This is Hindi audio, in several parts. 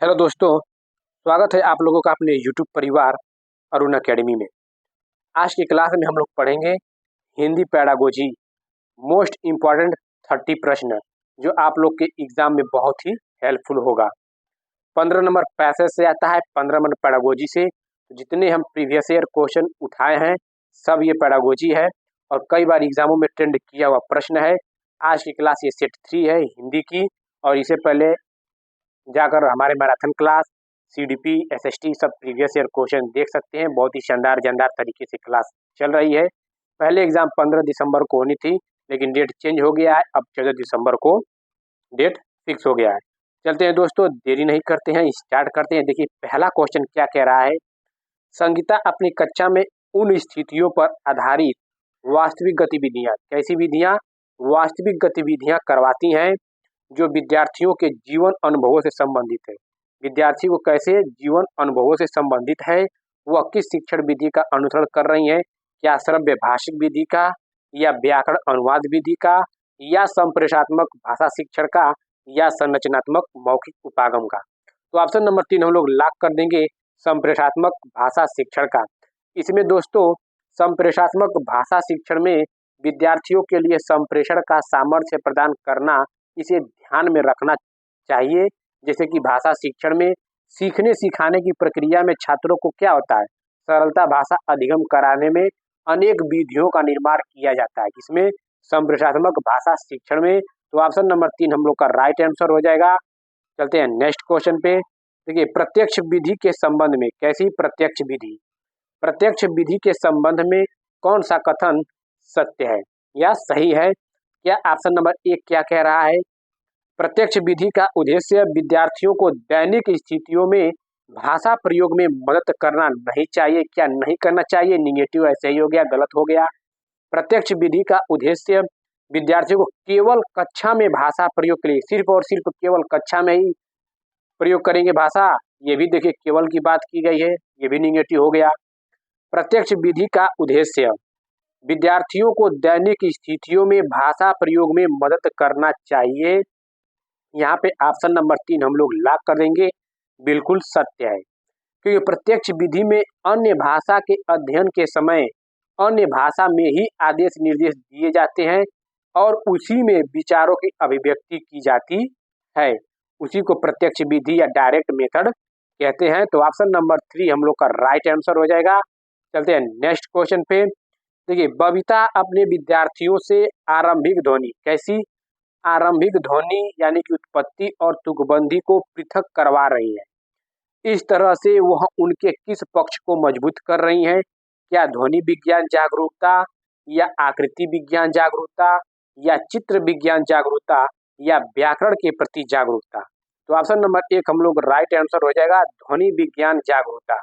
हेलो दोस्तों, स्वागत है आप लोगों का अपने यूट्यूब परिवार अरुण अकेडमी में। आज की क्लास में हम लोग पढ़ेंगे हिंदी पैडागोजी मोस्ट इम्पॉर्टेंट 30 प्रश्न जो आप लोग के एग्जाम में बहुत ही हेल्पफुल होगा। 15 नंबर पैसेज से आता है, 15 नंबर पैडागोजी से। तो जितने हम प्रीवियस ईयर क्वेश्चन उठाए हैं सब ये पैडागोजी है और कई बार एग्जामों में ट्रेंड किया हुआ प्रश्न है। आज की क्लास ये सेट 3 है हिंदी की, और इससे पहले जाकर हमारे मैराथन क्लास सीडीपी एसएसटी सब प्रीवियस ईयर क्वेश्चन देख सकते हैं। बहुत ही शानदार जानदार तरीके से क्लास चल रही है। पहले एग्जाम 15 दिसंबर को होनी थी, लेकिन डेट चेंज हो गया है, अब 14 दिसंबर को डेट फिक्स हो गया है। चलते हैं दोस्तों, देरी नहीं करते हैं, स्टार्ट करते हैं। देखिए पहला क्वेश्चन क्या कह रहा है। संगीता अपनी कक्षा में उन स्थितियों पर आधारित वास्तविक गतिविधियां, कैसी विधियां, वास्तविक गतिविधियां करवाती हैं जो विद्यार्थियों के जीवन अनुभवों से संबंधित है। विद्यार्थी को कैसे जीवन अनुभवों से संबंधित है, वह किस शिक्षण विधि का अनुसरण कर रही हैं, क्या श्रव्य भाषिक विधि का, या व्याकरण अनुवाद विधि का, या संप्रेषणात्मक भाषा शिक्षण का, या संरचनात्मक मौखिक उपागम का। तो ऑप्शन नंबर 3 हम लोग लॉक कर देंगे, संप्रेषणात्मक भाषा शिक्षण का। इसमें दोस्तों संप्रेषणात्मक भाषा शिक्षण में विद्यार्थियों के लिए संप्रेषण का सामर्थ्य प्रदान करना, इसे ध्यान में रखना चाहिए। जैसे कि भाषा शिक्षण में सीखने सिखाने की प्रक्रिया में छात्रों को क्या होता है, सरलता भाषा अधिगम कराने में अनेक विधियों का निर्माण किया जाता है। इसमें संप्रेषणात्मक भाषा शिक्षण में। तो ऑप्शन नंबर 3 हम लोग का राइट आंसर हो जाएगा। चलते हैं नेक्स्ट क्वेश्चन पे। देखिए प्रत्यक्ष विधि के संबंध में, कैसी प्रत्यक्ष विधि, प्रत्यक्ष विधि के संबंध में कौन सा कथन सत्य है या सही है। क्या ऑप्शन नंबर 1 क्या कह रहा है, प्रत्यक्ष विधि का उद्देश्य विद्यार्थियों को दैनिक स्थितियों में भाषा प्रयोग में मदद करना नहीं चाहिए। क्या नहीं करना चाहिए, निगेटिव ऐसे ही हो गया, गलत हो गया। प्रत्यक्ष विधि का उद्देश्य विद्यार्थियों को केवल कक्षा में भाषा प्रयोग के लिए, सिर्फ और सिर्फ केवल कक्षा में ही प्रयोग करेंगे भाषा, ये भी देखिए केवल की बात की गई है, ये भी निगेटिव हो गया। प्रत्यक्ष विधि का उद्देश्य विद्यार्थियों को दैनिक स्थितियों में भाषा प्रयोग में मदद करना चाहिए। यहाँ पे ऑप्शन नंबर 3 हम लोग लॉक कर देंगे, बिल्कुल सत्य है। क्योंकि प्रत्यक्ष विधि में अन्य भाषा के अध्ययन के समय अन्य भाषा में ही आदेश निर्देश दिए जाते हैं और उसी में विचारों की अभिव्यक्ति की जाती है। उसी को प्रत्यक्ष विधि या डायरेक्ट मेथड कहते हैं। तो ऑप्शन नंबर 3 हम लोग का राइट आंसर हो जाएगा। चलते हैं नेक्स्ट क्वेश्चन पे। देखिए बबीता अपने विद्यार्थियों से आरंभिक ध्वनि, कैसी आरंभिक ध्वनि यानी कि उत्पत्ति और तुकबंदी को पृथक करवा रही है। इस तरह से वह उनके किस पक्ष को मजबूत कर रही हैं, क्या ध्वनि विज्ञान जागरूकता, या आकृति विज्ञान जागरूकता, या चित्र विज्ञान जागरूकता, या व्याकरण के प्रति जागरूकता। तो ऑप्शन नंबर 1 हम लोग राइट आंसर हो जाएगा, ध्वनि विज्ञान जागरूकता।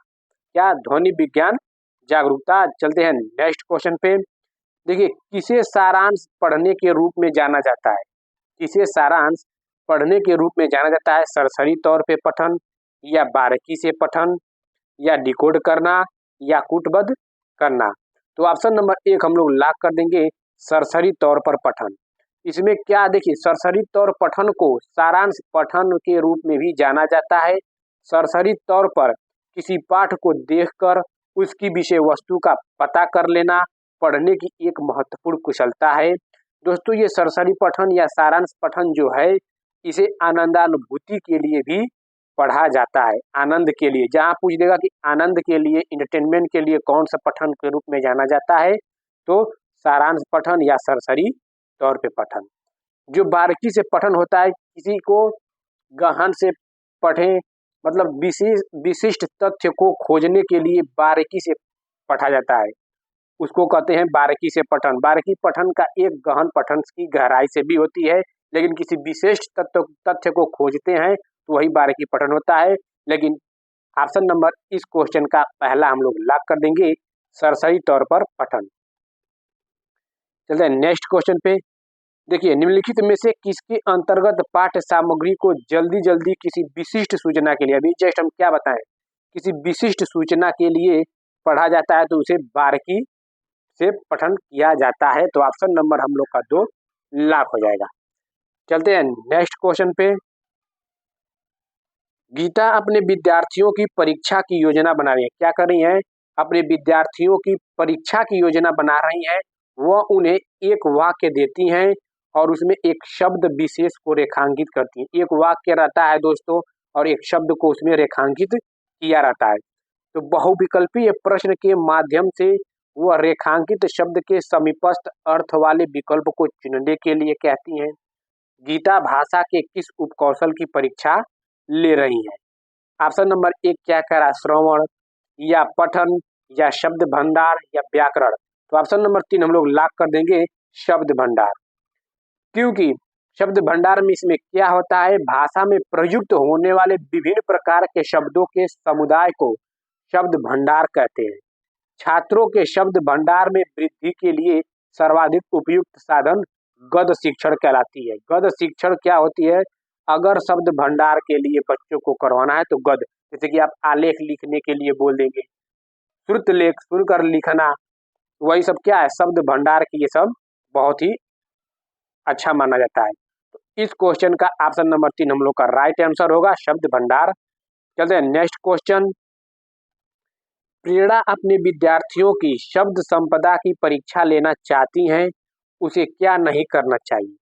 क्या ध्वनि विज्ञान जागरूकता। चलते हैं नेक्स्ट क्वेश्चन पे। देखिए किसे सारांश पढ़ने के रूप में जाना जाता है, किसे सारांश पढ़ने के रूप में जाना जाता है, सरसरी तौर पे पठन, या बारीकी से पठन, या डिकोड करना, या कूटबद्ध करना। तो ऑप्शन नंबर 1 हम लोग लॉक कर देंगे, सरसरी तौर पर पठन। इसमें क्या देखिए सरसरी तौर पठन को सारांश पठन के रूप में भी जाना जाता है। सरसरी तौर पर किसी पाठ को देखकर उसकी विषय वस्तु का पता कर लेना पढ़ने की एक महत्वपूर्ण कुशलता है। दोस्तों ये सरसरी पठन या सारांश पठन जो है, इसे आनंदानुभूति के लिए भी पढ़ा जाता है, आनंद के लिए। जहाँ पूछ देगा कि आनंद के लिए, इंटरटेनमेंट के लिए कौन सा पठन के रूप में जाना जाता है, तो सारांश पठन या सरसरी तौर पे पठन। जो बारीकी से पठन होता है, किसी को गहन से पढ़ें, मतलब विशिष्ट तथ्य को खोजने के लिए बारीकी से पढ़ा जाता है, उसको कहते हैं बारीकी से पठन। बारीकी पठन का एक गहन पठन की गहराई से भी होती है, लेकिन किसी विशिष्ट तथ्य को खोजते हैं तो वही बारीकी पठन होता है। लेकिन ऑप्शन नंबर इस क्वेश्चन का पहला हम लोग लॉक कर देंगे, सरसरी तौर पर पठन। चलते हैं नेक्स्ट क्वेश्चन पे। देखिए निम्नलिखित में से किसके अंतर्गत पाठ्य सामग्री को जल्दी जल्दी किसी विशिष्ट सूचना के लिए, अभी जस्ट हम क्या बताएं, किसी विशिष्ट सूचना के लिए पढ़ा जाता है तो उसे बारीकी से पठन किया जाता है। तो ऑप्शन नंबर हम लोग का 2 लॉक हो जाएगा। चलते हैं नेक्स्ट क्वेश्चन पे। गीता अपने विद्यार्थियों की परीक्षा की योजना बना रही है। क्या कर रही है? अपने विद्यार्थियों की परीक्षा की योजना बना रही है। वह उन्हें एक वाक्य देती हैं और उसमें एक शब्द विशेष को रेखांकित करती है। एक वाक्य रहता है दोस्तों और एक शब्द को उसमें रेखांकित किया रहता है। तो बहुविकल्पीय प्रश्न के माध्यम से वह रेखांकित शब्द के समीपस्थ अर्थ वाले विकल्प को चुनने के लिए कहती हैं। गीता भाषा के किस उपकौशल की परीक्षा ले रही है? ऑप्शन नंबर 1 क्या कह रहा है? श्रवण या पठन या शब्द भंडार या व्याकरण। तो ऑप्शन नंबर 3 हम लोग लॉक कर देंगे, शब्द भंडार। क्योंकि शब्द भंडार में इसमें क्या होता है? भाषा में प्रयुक्त होने वाले विभिन्न प्रकार के शब्दों के समुदाय को शब्द भंडार कहते हैं। छात्रों के शब्द भंडार में वृद्धि के लिए सर्वाधिक उपयुक्त साधन गद्य शिक्षण कहलाती है। गद्य शिक्षण क्या होती है? अगर शब्द भंडार के लिए बच्चों को करवाना है तो गद्य, जैसे कि आप आलेख लिखने के लिए बोल देंगे, श्रुत लेख सुनकर लिखना, वही सब क्या है? शब्द भंडार की ये सब बहुत ही अच्छा माना जाता है। तो इस क्वेश्चन का ऑप्शन नंबर 3 हम लोग का राइट आंसर होगा, शब्द भंडार। चलते हैं नेक्स्ट क्वेश्चन। प्रेरणा अपने विद्यार्थियों की शब्द संपदा की परीक्षा लेना चाहती हैं, उसे क्या नहीं करना चाहिए?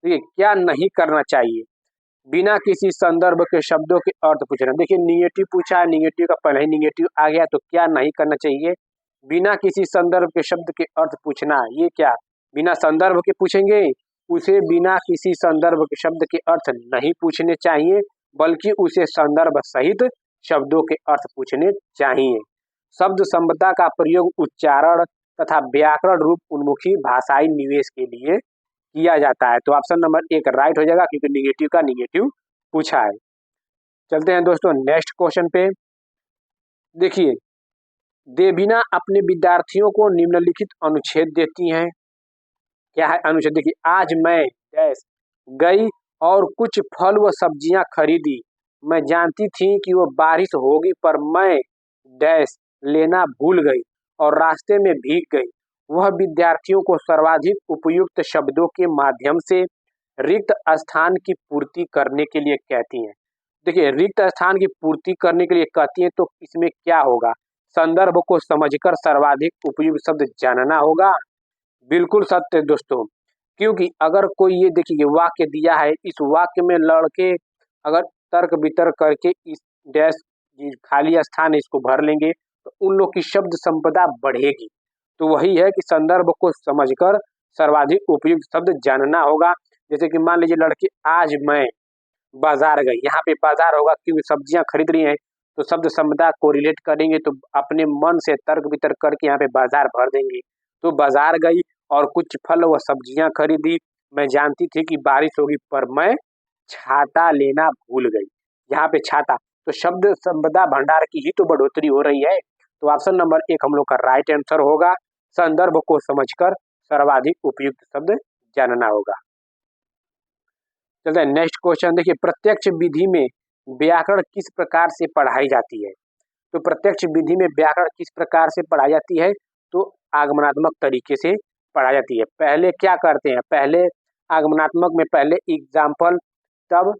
देखिए क्या नहीं करना चाहिए? बिना किसी संदर्भ के शब्दों के अर्थ पूछना। देखिए निगेटिव पूछा है, निगेटिव का पहले ही निगेटिव आ गया, तो क्या नहीं करना चाहिए? बिना किसी संदर्भ के शब्द के अर्थ पूछना। ये क्या बिना संदर्भ के पूछेंगे? उसे बिना किसी संदर्भ के शब्द के अर्थ नहीं पूछने चाहिए, बल्कि उसे संदर्भ सहित शब्दों के अर्थ पूछने चाहिए। शब्द संपदा का प्रयोग उच्चारण तथा व्याकरण रूप उन्मुखी भाषाई निवेश के लिए किया जाता है। तो ऑप्शन नंबर 1 राइट हो जाएगा, क्योंकि निगेटिव का निगेटिव पूछा है। चलते हैं दोस्तों नेक्स्ट क्वेश्चन पे। देखिए देवीना अपने विद्यार्थियों को निम्नलिखित अनुच्छेद देती हैं। क्या है अनुच्छेद? देखिए, आज मैं डैश गई और कुछ फल व सब्जियां खरीदी। मैं जानती थी कि वो बारिश होगी, पर मैं डैश लेना भूल गई और रास्ते में भीग गई। वह विद्यार्थियों को सर्वाधिक उपयुक्त शब्दों के माध्यम से रिक्त स्थान की पूर्ति करने के लिए कहती हैं। देखिए रिक्त स्थान की पूर्ति करने के लिए कहती हैं, तो इसमें क्या होगा? संदर्भ को समझकर सर्वाधिक उपयुक्त शब्द जानना होगा। बिल्कुल सत्य दोस्तों, क्योंकि अगर कोई ये देखिए वाक्य दिया है, इस वाक्य में लड़के अगर तर्क वितर्क करके इस डैश खाली स्थान है इसको भर लेंगे तो उन लोग की शब्द संपदा बढ़ेगी। तो वही है कि संदर्भ को समझकर सर्वाधिक उपयुक्त शब्द जानना होगा। जैसे कि मान लीजिए लड़के आज मैं बाजार गई, यहाँ पे बाजार होगा क्योंकि सब्जियां खरीद रही हैं, तो शब्द संपदा को रिलेट करेंगे तो अपने मन से तर्क वितर्क करके यहाँ पे बाजार भर देंगे। तो बाजार गई और कुछ फल व सब्जियां खरीदी। मैं जानती थी कि बारिश होगी, पर मैं छाता लेना भूल गई। यहाँ पे छाता, तो शब्द संपदा भंडार की ही तो बढ़ोतरी हो रही है। तो ऑप्शन नंबर 1 हम लोग का राइट आंसर होगा, संदर्भ को समझकर सर्वाधिक उपयुक्त शब्द जानना होगा। चलते हैं नेक्स्ट क्वेश्चन। देखिए प्रत्यक्ष विधि में व्याकरण किस प्रकार से पढ़ाई जाती है? तो प्रत्यक्ष विधि में व्याकरण किस प्रकार से पढ़ाई जाती है? तो आगमनात्मक तरीके से पढ़ाई जाती है। पहले क्या करते हैं? पहले आगमनात्मक में पहले एग्जाम्पल, तब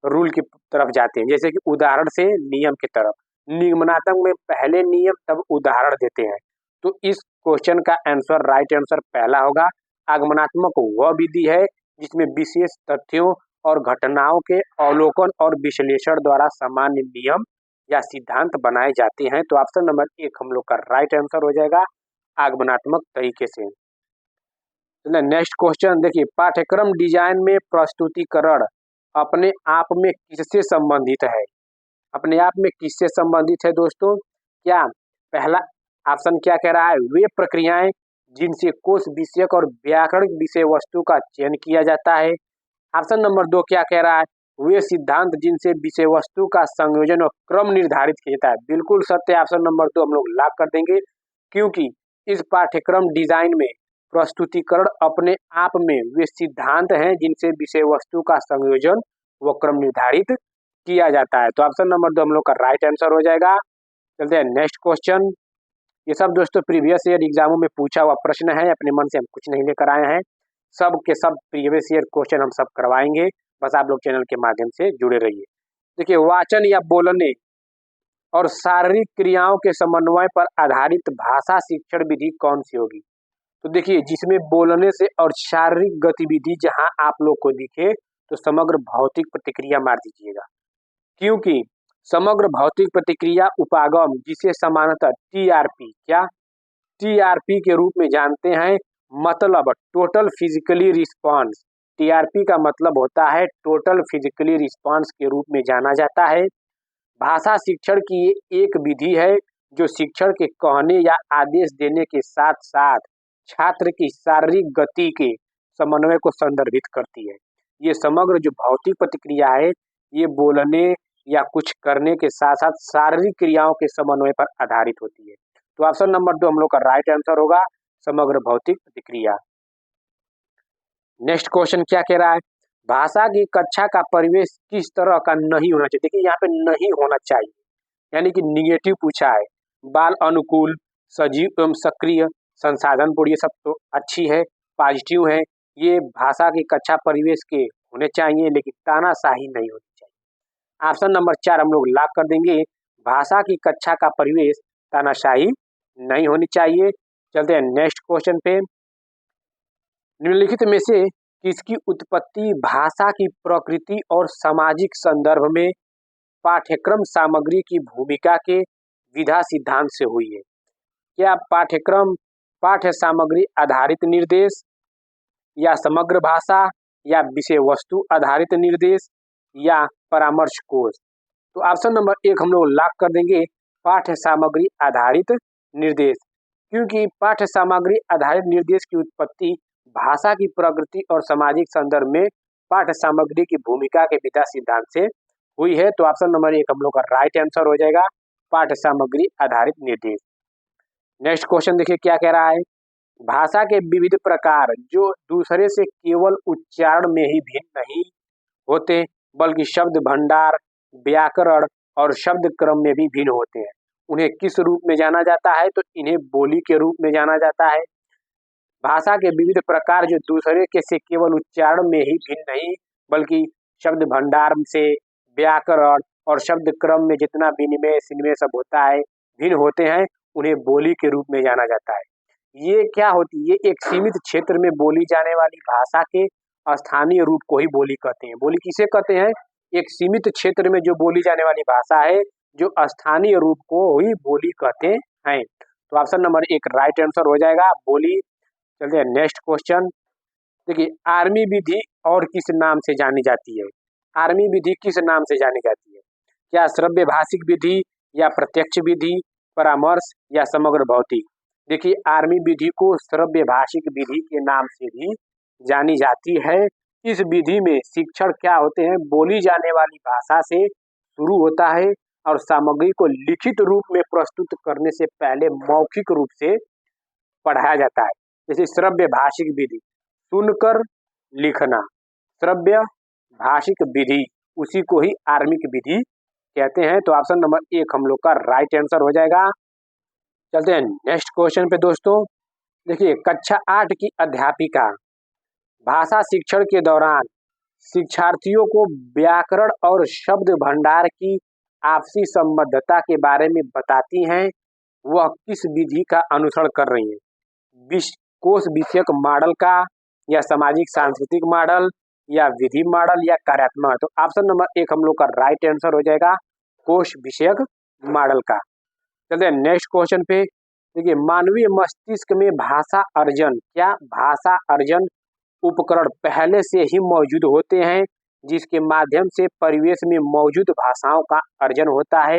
रूल की तरफ जाते हैं, जैसे कि उदाहरण से नियम की तरफ। निगमनात्मक में पहले नियम तब उदाहरण देते हैं। तो इस क्वेश्चन का आंसर राइट आंसर पहला होगा। आगमनात्मक वह विधि है जिसमें विशेष तथ्यों और घटनाओं के अवलोकन और विश्लेषण द्वारा सामान्य नियम या सिद्धांत बनाए जाते हैं। तो ऑप्शन नंबर 1 हम लोग का राइट आंसर हो जाएगा, आगमनात्मक तरीके से। नेक्स्ट क्वेश्चन देखिए, पाठ्यक्रम डिजाइन में प्रस्तुतिकरण अपने आप में किससे संबंधित है? अपने आप में किससे संबंधित है दोस्तों? क्या पहला ऑप्शन क्या कह रहा है? वे प्रक्रियाएं जिनसे कोश विषयक और व्याकरणिक विषय वस्तु का चयन किया जाता है। ऑप्शन नंबर 2 क्या कह रहा है? वे सिद्धांत जिनसे विषय वस्तु का संयोजन और क्रम निर्धारित किया जाता है। बिल्कुल सत्य, ऑप्शन नंबर 2 हम लोग लॉक कर देंगे, क्योंकि इस पाठ्यक्रम डिजाइन में प्रस्तुतिकरण अपने आप में वे सिद्धांत हैं जिनसे विषय वस्तु का संयोजन व क्रम निर्धारित किया जाता है। तो ऑप्शन नंबर 2 हम लोग का राइट आंसर हो जाएगा। चलते हैं नेक्स्ट क्वेश्चन। ये सब दोस्तों प्रीवियस ईयर एग्जामों में पूछा हुआ प्रश्न है, अपने मन से हम कुछ नहीं लेकर आए हैं। सब के सब प्रीवियस ईयर क्वेश्चन हम सब करवाएंगे, बस आप लोग चैनल के माध्यम से जुड़े रहिए। देखिए, वाचन या बोलने और शारीरिक क्रियाओं के समन्वय पर आधारित भाषा शिक्षण विधि कौन सी होगी? तो देखिए, जिसमें बोलने से और शारीरिक गतिविधि जहां आप लोग को दिखे तो समग्र भौतिक प्रतिक्रिया मार दीजिएगा, क्योंकि समग्र भौतिक प्रतिक्रिया उपागम, जिसे सामान्यतः टीआरपी क्या टीआरपी के रूप में जानते हैं, मतलब टोटल फिजिकली रिस्पॉन्स। टीआरपी का मतलब होता है टोटल फिजिकली रिस्पॉन्स के रूप में जाना जाता है। भाषा शिक्षण की ये एक विधि है जो शिक्षण के कहने या आदेश देने के साथ साथ छात्र की शारीरिक गति के समन्वय को संदर्भित करती है। ये समग्र जो भौतिक प्रतिक्रिया है, ये बोलने या कुछ करने के साथ साथ शारीरिक क्रियाओं के समन्वय पर आधारित होती है। तो ऑप्शन नंबर 2 हम लोग का राइट आंसर होगा, समग्र भौतिक प्रतिक्रिया। नेक्स्ट क्वेश्चन क्या कह रहा है? भाषा की कक्षा का परिवेश किस तरह का नहीं होना चाहिए? देखिए, यहाँ पे नहीं होना चाहिए यानी कि निगेटिव पूछा है। बाल अनुकूल, सजीव एवं सक्रिय, संसाधन पूर्ण, ये सब तो अच्छी है, पॉजिटिव है। ये भाषा की कक्षा परिवेश के होने चाहिए, लेकिन तानाशाही नहीं होनी चाहिए। ऑप्शन नंबर 4 हम लोग लॉक कर देंगे, भाषा की कक्षा का परिवेश तानाशाही नहीं होनी चाहिए। चलते हैं नेक्स्ट क्वेश्चन पे। निम्नलिखित में से किसकी उत्पत्ति भाषा की प्रकृति और सामाजिक संदर्भ में पाठ्यक्रम सामग्री की भूमिका के विधा सिद्धांत से हुई है? क्या पाठ्यक्रम पाठ्य सामग्री आधारित निर्देश, या समग्र भाषा, या विषय वस्तु आधारित निर्देश, या परामर्श कोष? तो ऑप्शन नंबर 1 हम लोग लॉक कर देंगे, पाठ्य सामग्री आधारित निर्देश, क्योंकि पाठ्य सामग्री आधारित निर्देश की उत्पत्ति भाषा की प्रकृति और सामाजिक संदर्भ में पाठ्य सामग्री की भूमिका के विधा सिद्धांत से हुई है। तो ऑप्शन नंबर 1 हम लोग का राइट आंसर हो जाएगा, पाठ्य सामग्री आधारित निर्देश। नेक्स्ट क्वेश्चन देखिए क्या कह रहा है? भाषा के विविध प्रकार जो दूसरे से केवल उच्चारण में ही भिन्न नहीं होते, बल्कि शब्द भंडार, व्याकरण और शब्द क्रम में भी भिन्न होते हैं, उन्हें किस रूप में जाना जाता है? तो इन्हें बोली के रूप में जाना जाता है। भाषा के विविध प्रकार जो दूसरे के से केवल उच्चारण में ही भिन्न नहीं, बल्कि शब्द भंडार से, व्याकरण और शब्द क्रम में जितना विनिमय सिनिमय सब होता है, भिन्न होते हैं, उन्हें बोली के रूप में जाना जाता है। ये क्या होती है? ये एक सीमित क्षेत्र में बोली जाने वाली भाषा के स्थानीय रूप को ही बोली कहते हैं। बोली किसे कहते हैं? एक सीमित क्षेत्र में जो बोली जाने वाली भाषा है, जो स्थानीय रूप को ही बोली कहते हैं। तो ऑप्शन नंबर 1 राइट आंसर हो जाएगा, बोली। चलते हैं नेक्स्ट क्वेश्चन। देखिए, आर्मी विधि और किस नाम से जानी जाती है? आर्मी विधि किस नाम से जानी जाती है? क्या श्रव्य भाषिक विधि, या प्रत्यक्ष विधि, परामर्श, या समग्र भौतिक? देखिए, आर्मी विधि को श्रव्य भाषिक विधि के नाम से भी जानी जाती है। इस विधि में शिक्षण क्या होते हैं? बोली जाने वाली भाषा से शुरू होता है और सामग्री को लिखित रूप में प्रस्तुत करने से पहले मौखिक रूप से पढ़ाया जाता है। जैसे श्रव्य भाषिक विधि, सुनकर लिखना, श्रव्य भाषिक विधि, उसी को ही आर्मिक विधि कहते हैं। तो ऑप्शन नंबर 1 हम लोग का राइट आंसर हो जाएगा। चलते हैं नेक्स्ट क्वेश्चन पे दोस्तों। देखिए, कक्षा 8 की अध्यापिका भाषा शिक्षण के दौरान शिक्षार्थियों को व्याकरण और शब्द भंडार की आपसी संबद्धता के बारे में बताती हैं। वह किस विधि का अनुसरण कर रही है? कोश विषयक मॉडल का, या सामाजिक सांस्कृतिक मॉडल, या विधि मॉडल, या कार्यात्मक? तो ऑप्शन नंबर 1 हम लोग का राइट आंसर हो जाएगा, कोश विषयक मॉडल का। चलते हैं नेक्स्ट क्वेश्चन पे। देखिए, मानवीय मस्तिष्क में भाषा अर्जन, क्या भाषा अर्जन उपकरण पहले से ही मौजूद होते हैं, जिसके माध्यम से परिवेश में मौजूद भाषाओं का अर्जन होता है?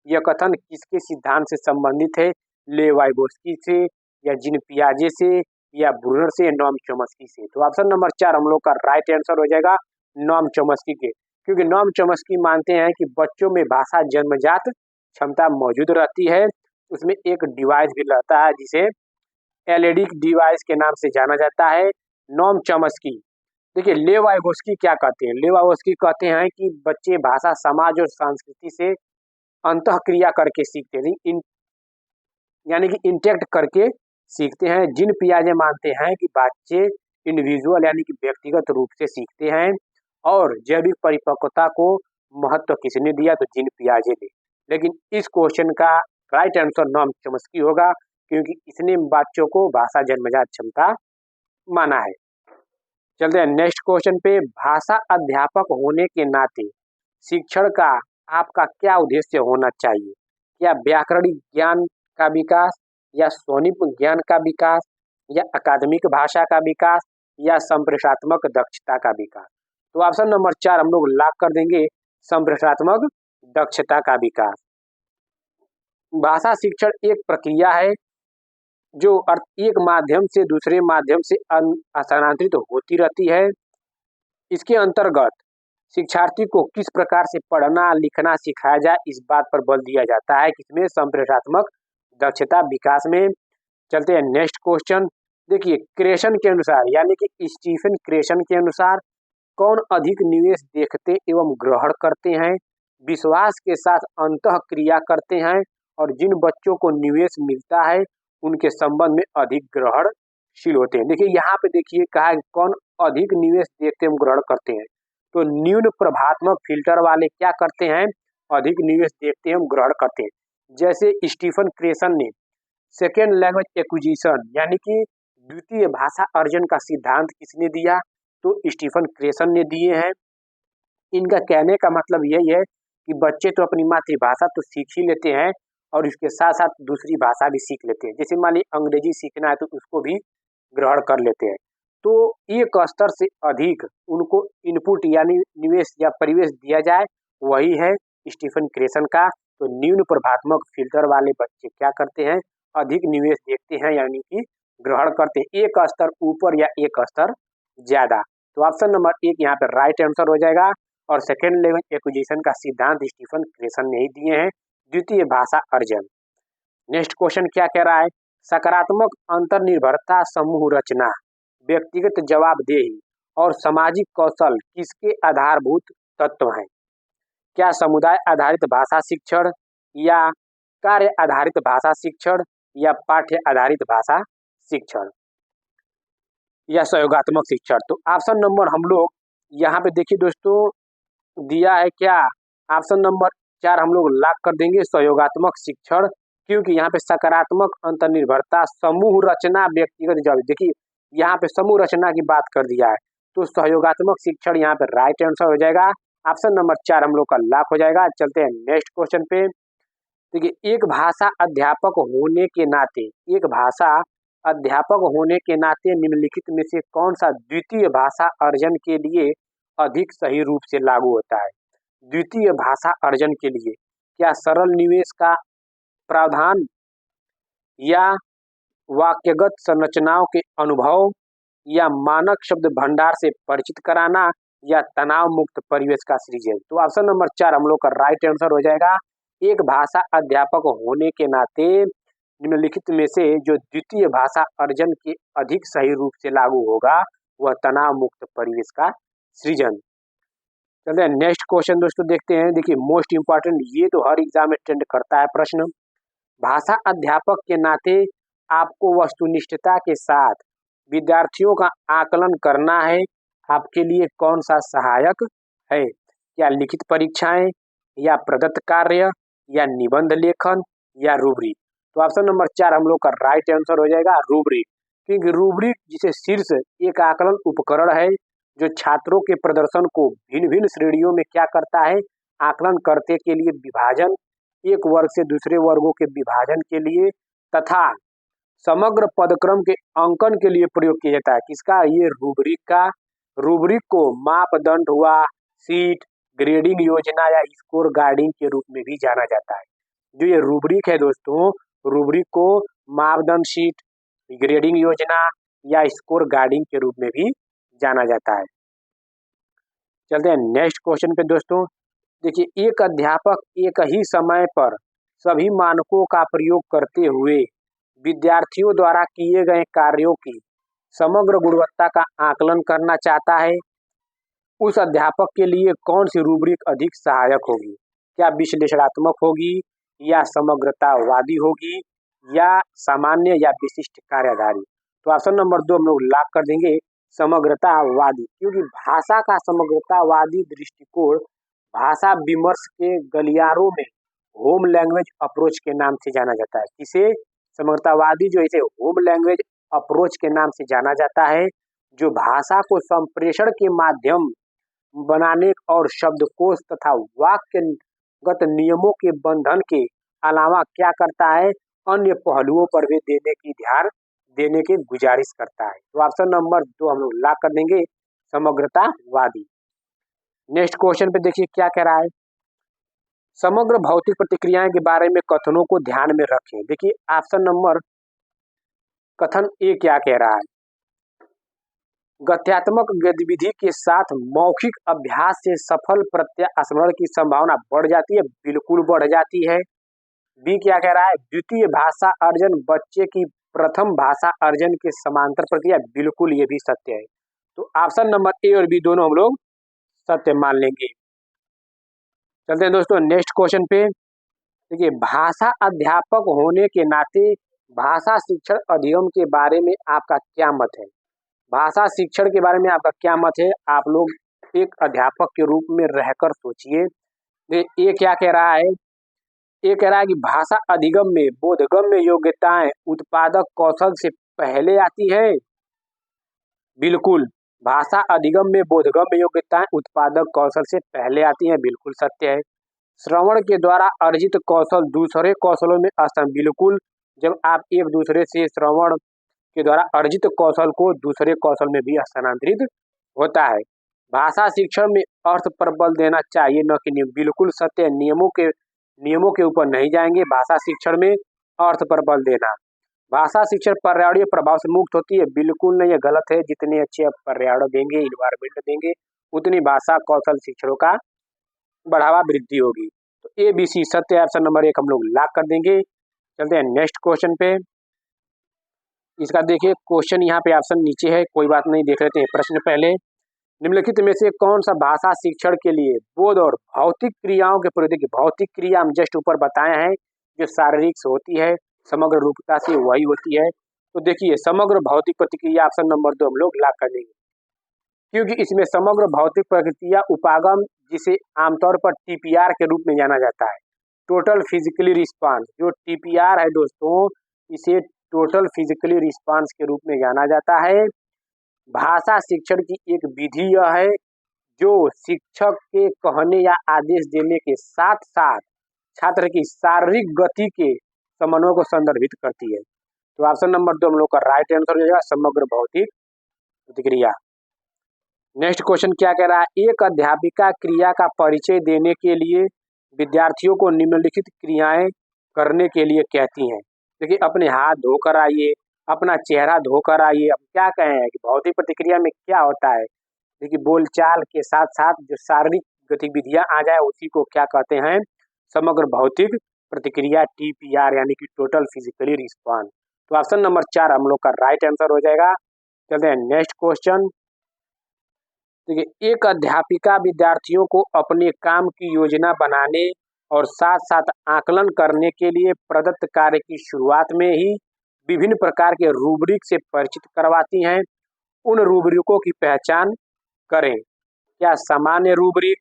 यह कथन किसके सिद्धांत से संबंधित है? लेवाइगोस्की से, या जीन पियाजे से, या ब्रूनर से, या नॉम चॉम्स्की से? तो ऑप्शन नंबर 4 हम लोग का राइट आंसर हो जाएगा, नॉम चॉम्स्की के, क्योंकि नॉम चॉम्स्की मानते हैं कि बच्चों में भाषा जन्मजात क्षमता मौजूद रहती है। उसमें एक डिवाइस भी रहता है जिसे एलेडिक डिवाइस के नाम से जाना जाता है। नॉम चॉम्स्की, देखिए लेवाइगोस्की क्या कहते हैं? लेवाइगोस्की कहते हैं कि बच्चे भाषा, समाज और संस्कृति से अंतःक्रिया करके सीखते हैं, यानी कि इंटेक्ट करके सीखते हैं। जिन पियाजे मानते हैं कि बच्चे इंडिविजुअल यानी कि व्यक्तिगत रूप से सीखते हैं और जैविक परिपक्वता को महत्व किसने दिया? तो जीन पियाजे ने। लेकिन इस क्वेश्चन का राइट आंसर नोम चॉम्स्की होगा, क्योंकि इसने बच्चों को भाषा जन्मजात क्षमता माना है। चलते हैं नेक्स्ट क्वेश्चन पे। भाषा अध्यापक होने के नाते शिक्षण का आपका क्या उद्देश्य होना चाहिए? या व्याकरणिक ज्ञान का विकास, या स्वनिप ज्ञान का विकास, या अकादमिक भाषा का विकास, या संप्रेषणात्मक दक्षता का विकास? तो ऑप्शन नंबर 4 हम लोग लॉक कर देंगे, संप्रेषणात्मक दक्षता का विकास। भाषा शिक्षण एक प्रक्रिया है जो एक माध्यम से दूसरे माध्यम से स्थानांतरित होती रहती है। इसके अंतर्गत शिक्षार्थी को किस प्रकार से पढ़ना लिखना सिखाया जाए, इस बात पर बल दिया जाता है किसमें? संप्रेषणात्मक दक्षता विकास में। चलते हैं नेक्स्ट क्वेश्चन। देखिए, क्रेसन के अनुसार, यानी कि स्टीफन क्रेसन के अनुसार कौन अधिक निवेश देखते एवं ग्रहण करते हैं, विश्वास के साथ अंतः क्रिया करते हैं, और जिन बच्चों को निवेश मिलता है उनके संबंध में अधिक ग्रहणशील होते हैं? देखिए यहाँ पे देखिए कहा है कौन अधिक निवेश देखते एवं ग्रहण करते हैं। तो न्यून प्रभात्मक फिल्टर वाले क्या करते हैं? अधिक निवेश देखते एवं ग्रहण करते हैं। जैसे स्टीफन क्रेसन ने सेकेंड लैंग्वेज एक्विजिशन, यानी कि द्वितीय भाषा अर्जन का सिद्धांत किसने दिया? तो स्टीफन क्रेसन ने दिए हैं। इनका कहने का मतलब यही है कि बच्चे तो अपनी मातृभाषा तो सीख ही लेते हैं और इसके साथ साथ दूसरी भाषा भी सीख लेते हैं। जैसे मान ली अंग्रेजी सीखना है तो उसको भी ग्रहण कर लेते हैं। तो एक स्तर से अधिक उनको इनपुट यानी निवेश या परिवेश दिया जाए, वही है स्टीफन क्रेसन का। तो न्यून प्रभात्मक फिल्टर वाले बच्चे क्या करते हैं? अधिक निवेश देखते हैं, यानी कि ग्रहण करते हैं, एक स्तर ऊपर या एक स्तर ज्यादा। तो ऑप्शन नंबर 1 यहाँ पे राइट आंसर हो जाएगा। और सेकेंड लेवल एक्विजिशन का सिद्धांत स्टीफन क्रेसन ने ही दिए हैं, द्वितीय भाषा अर्जन। नेक्स्ट क्वेश्चन क्या कह रहा है? सकारात्मक अंतर्निर्भरता समूह रचना, व्यक्तिगत जवाबदेही और सामाजिक कौशल किसके आधारभूत तत्व हैं? क्या समुदाय आधारित भाषा शिक्षण, या कार्य आधारित भाषा शिक्षण, या पाठ्य आधारित भाषा शिक्षण, या सहयोगात्मक शिक्षण? तो ऑप्शन नंबर हम लोग यहाँ पे देखिए दोस्तों दिया है क्या? ऑप्शन नंबर 4 हम लोग लॉक कर देंगे, सहयोगात्मक शिक्षण। क्योंकि यहाँ पे सकारात्मक अंतर्निर्भरता समूह रचना व्यक्तिगत जवाब, देखिए यहाँ पे समूह रचना की बात कर दिया है, तो सहयोगात्मक शिक्षण यहाँ पे राइट आंसर हो जाएगा। ऑप्शन नंबर 4 हम लोग का लॉक हो जाएगा। चलते हैं नेक्स्ट क्वेश्चन पे। देखिए, एक भाषा अध्यापक होने के नाते, एक भाषा अध्यापक होने के नाते निम्नलिखित में से कौन सा द्वितीय भाषा अर्जन के लिए अधिक सही रूप से लागू होता है? द्वितीय भाषा अर्जन के लिए क्या सरल निवेश का प्रावधान, या वाक्यगत संरचनाओं के अनुभव, या मानक शब्द भंडार से परिचित कराना, या तनाव मुक्त परिवेश का सृजन? तो ऑप्शन नंबर 4 हम लोग का राइट आंसर हो जाएगा। एक भाषा अध्यापक होने के नाते निम्नलिखित में से जो द्वितीय भाषा अर्जन के अधिक सही रूप से लागू होगा वह तनाव मुक्त परिवेश का सृजन। चलते हैं नेक्स्ट क्वेश्चन दोस्तों देखते हैं। देखिए मोस्ट इंपॉर्टेंट, ये तो हर एग्जाम में ट्रेंड करता है प्रश्न। भाषा अध्यापक के नाते आपको वस्तुनिष्ठता के साथ विद्यार्थियों का आकलन करना है, आपके लिए कौन सा सहायक है? क्या लिखित परीक्षाएं, या प्रदत्त कार्य, या निबंध लेखन, या रूब्रिक? तो ऑप्शन नंबर 4 हम लोग का राइट आंसर हो जाएगा, रूब्रिक। क्योंकि रूब्रिक जिसे शीर्ष एक आकलन उपकरण है जो छात्रों के प्रदर्शन को भिन्न भिन्न श्रेणियों में क्या करता है? आकलन करते के लिए विभाजन, एक वर्ग से दूसरे वर्गों के विभाजन के लिए, तथा समग्र पदक्रम के अंकन के लिए प्रयोग किया जाता है। किसका? ये रूब्रिक का। रूब्रिक को मापदंड हुआ, सीट, ग्रेडिंग योजना या स्कोर गाइडिंग के रूप में भी जाना जाता है। जो ये रूब्रिक है दोस्तों, रूब्रिक को मापदंड शीट, ग्रेडिंग योजना या स्कोर गाइडिंग के रूप में भी जाना जाता है। चलते हैं नेक्स्ट क्वेश्चन पे दोस्तों। देखिए, एक अध्यापक एक ही समय पर सभी मानकों का प्रयोग करते हुए विद्यार्थियों द्वारा किए गए कार्यों की समग्र गुणवत्ता का आकलन करना चाहता है। उस अध्यापक के लिए कौन सी रूब्रिक अधिक सहायक होगी? क्या विश्लेषणात्मक होगी, या समग्रतावादी होगी, या सामान्य या विशिष्ट कार्याधारी? तो ऑप्शन नंबर 2 हम लोग लॉक कर देंगे, समग्रतावादी। क्योंकि भाषा का समग्रतावादी दृष्टिकोण भाषा विमर्श के गलियारों में होम लैंग्वेज अप्रोच के नाम से जाना जाता है। किसे? समग्रतावादी जो इसे होम लैंग्वेज अप्रोच के नाम से जाना जाता है, जो भाषा को संप्रेषण के माध्यम बनाने और शब्दकोश तथा वाक्यगत नियमों के बंधन के अलावा क्या करता है, अन्य पहलुओं पर भी ध्यान देने की गुजारिश करता है। तो ऑप्शन नंबर 2 हम लोग लॉक कर देंगे, समग्रतावादी। नेक्स्ट क्वेश्चन पे देखिए क्या कह रहा है, समग्र भौतिक प्रतिक्रियाएं के बारे में कथनों को ध्यान में रखें। देखिए ऑप्शन नंबर कथन ए क्या कह रहा है, गत्यात्मक गतिविधि के साथ मौखिक अभ्यास से सफल प्रत्यास्मरण की संभावना बढ़ जाती है, बिल्कुल बढ़ जाती है। बी क्या कह रहा है, द्वितीय भाषा अर्जन बच्चे की प्रथम भाषा अर्जन के समांतर प्रक्रिया, बिल्कुल ये भी सत्य है। तो ऑप्शन नंबर ए और बी दोनों हम लोग सत्य मान लेंगे। चलते हैं दोस्तों नेक्स्ट क्वेश्चन पे। देखिए भाषा अध्यापक होने के नाते भाषा शिक्षण अधिगम के बारे में आपका क्या मत है? भाषा शिक्षण के बारे में आपका क्या मत है? आप लोग एक अध्यापक के रूप में रहकर सोचिए। ये क्या कह रहा है, ये कह रहा है कि भाषा अधिगम में बोधगम्य योग्यताएं उत्पादक कौशल से पहले आती है, बिल्कुल। भाषा अधिगम में बोधगम्य योग्यताएं उत्पादक कौशल से पहले आती हैं, बिल्कुल सत्य है। श्रवण के द्वारा अर्जित कौशल दूसरे कौशलों में स्थान, बिल्कुल। जब आप एक दूसरे से श्रवण के द्वारा अर्जित कौशल को दूसरे कौशल में भी स्थानांतरित होता है। भाषा शिक्षण में अर्थ पर बल देना चाहिए, न कि नियम, बिल्कुल सत्य है। नियमों के ऊपर नहीं जाएंगे, भाषा शिक्षण में अर्थ पर बल देना। भाषा शिक्षण पर्यावरणीय प्रभाव से मुक्त होती है, बिल्कुल नहीं, ये गलत है। जितने अच्छे आप पर्यावरण देंगे, इन्वायरमेंट देंगे, उतनी भाषा कौशल शिक्षणों का बढ़ावा वृद्धि होगी। तो ए बी सी सत्य है, ऑप्शन नंबर 1 हम लोग लॉक कर देंगे। चलते हैं नेक्स्ट क्वेश्चन पे। इसका देखिए क्वेश्चन यहाँ पे ऑप्शन नीचे है, कोई बात नहीं, देख लेते हैं प्रश्न पहले। निम्नलिखित में से कौन सा भाषा शिक्षण के लिए बोध और भौतिक क्रियाओं के प्रयोग? भौतिक क्रिया हम जस्ट ऊपर बताए हैं, जो शारीरिक से होती है, समग्र रूपता से वही होती है। तो देखिए समग्र भौतिक प्रतिक्रिया ऑप्शन नंबर 2 हम लोग लॉक कर देंगे, क्योंकि इसमें समग्र भौतिक प्रतिक्रिया उपागम, जिसे आमतौर पर टीपीआर के रूप में जाना जाता है, टोटल फिजिकली रिस्पांस, जो टीपीआर है दोस्तों, इसे टोटल फिजिकली रिस्पांस के रूप में जाना जाता है। भाषा शिक्षण की एक विधि यह है जो शिक्षक के कहने या आदेश देने के साथ साथ छात्र की शारीरिक गति के समन्वय को संदर्भित करती है। तो ऑप्शन नंबर 2 हम लोग का राइट आंसर हो जाएगा, समग्र भौतिक प्रतिक्रिया। नेक्स्ट क्वेश्चन क्या कह रहा है, एक अध्यापिका क्रिया का परिचय देने के लिए विद्यार्थियों को निम्नलिखित क्रियाएं करने के लिए कहती हैं। देखिए अपने हाथ धोकर आइए, अपना चेहरा धोकर आइए। अब क्या कहें कि भौतिक प्रतिक्रिया में क्या होता है, देखिए बोलचाल के साथ साथ जो शारीरिक गतिविधियां आ जाए उसी को क्या कहते हैं, समग्र भौतिक प्रतिक्रिया, टीपीआर, यानी कि टोटल फिजिकली रिस्पॉन्स। तो ऑप्शन नंबर 4 हम लोग का राइट आंसर हो जाएगा। चलते हैं नेक्स्ट क्वेश्चन। देखिए एक अध्यापिका विद्यार्थियों को अपने काम की योजना बनाने और साथ साथ आकलन करने के लिए प्रदत्त कार्य की शुरुआत में ही विभिन्न प्रकार के रूब्रिक से परिचित करवाती हैं। उन रूब्रिकों की पहचान करें। क्या सामान्य रूब्रिक,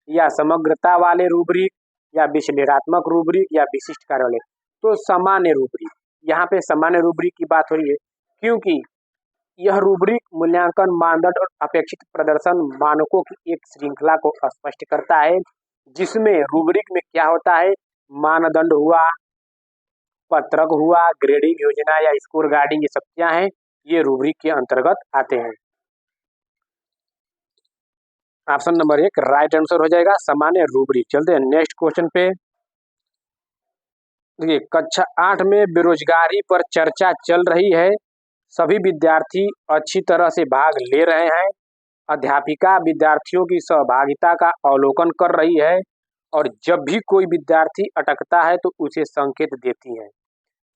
या समग्रता वाले रूब्रिक, या विश्लेषणात्मक रूब्रिक, या विशिष्ट कार्य वाले? तो सामान्य रूब्रिक, यहाँ पे सामान्य रूब्रिक की बात हो रही है, क्योंकि यह रूब्रिक मूल्यांकन मानदंड और अपेक्षित प्रदर्शन मानकों की एक श्रृंखला को स्पष्ट करता है, जिसमें रूब्रिक में क्या होता है, मानदंड हुआ, पत्रक हुआ, ग्रेडिंग योजना या स्कोर गार्डिंग, ये सब क्या है, ये रूब्रिक के अंतर्गत आते हैं। ऑप्शन नंबर 1 राइट आंसर हो जाएगा, सामान्य रूब्रिक। चलते हैं नेक्स्ट क्वेश्चन पे। देखिए कक्षा 8 में बेरोजगारी पर चर्चा चल रही है, सभी विद्यार्थी अच्छी तरह से भाग ले रहे हैं, अध्यापिका विद्यार्थियों की सहभागिता का अवलोकन कर रही है, और जब भी कोई विद्यार्थी अटकता है तो उसे संकेत देती है।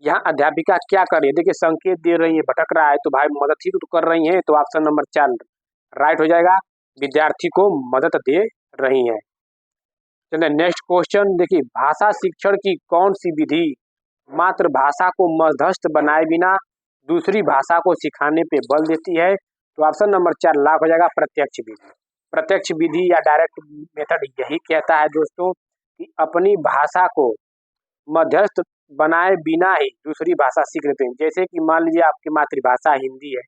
यहाँ अध्यापिका क्या कर रही है, देखिए संकेत दे रही है, भटक रहा है तो भाई मदद ही तो कर रही है। तो ऑप्शन नंबर 4 राइट हो जाएगा, विद्यार्थी को मदद दे रही है। चलिए नेक्स्ट क्वेश्चन। देखिए भाषा शिक्षण की कौन सी विधि मातृभाषा को मध्यस्थ बनाए बिना दूसरी भाषा को सिखाने पे बल देती है? तो ऑप्शन नंबर 4 लॉक हो जाएगा, प्रत्यक्ष विधि। प्रत्यक्ष विधि या डायरेक्ट मेथड यही कहता है दोस्तों कि अपनी भाषा को मध्यस्थ बनाए बिना ही दूसरी भाषा सीख लेते हैं। जैसे कि मान लीजिए आपकी मातृभाषा हिंदी है,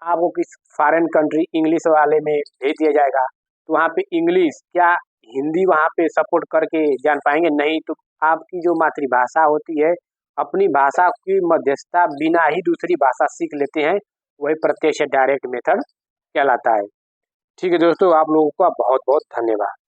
आपको किस फॉरेन कंट्री इंग्लिश वाले में भेज दिया जाएगा, तो वहाँ पे इंग्लिश क्या हिंदी वहाँ पे सपोर्ट करके जान पाएंगे? नहीं। तो आपकी जो मातृभाषा होती है, अपनी भाषा की मध्यस्थता बिना ही दूसरी भाषा सीख लेते हैं, वही प्रत्यक्ष डायरेक्ट मेथड कहलाता है। ठीक है दोस्तों, आप लोगों का बहुत बहुत धन्यवाद।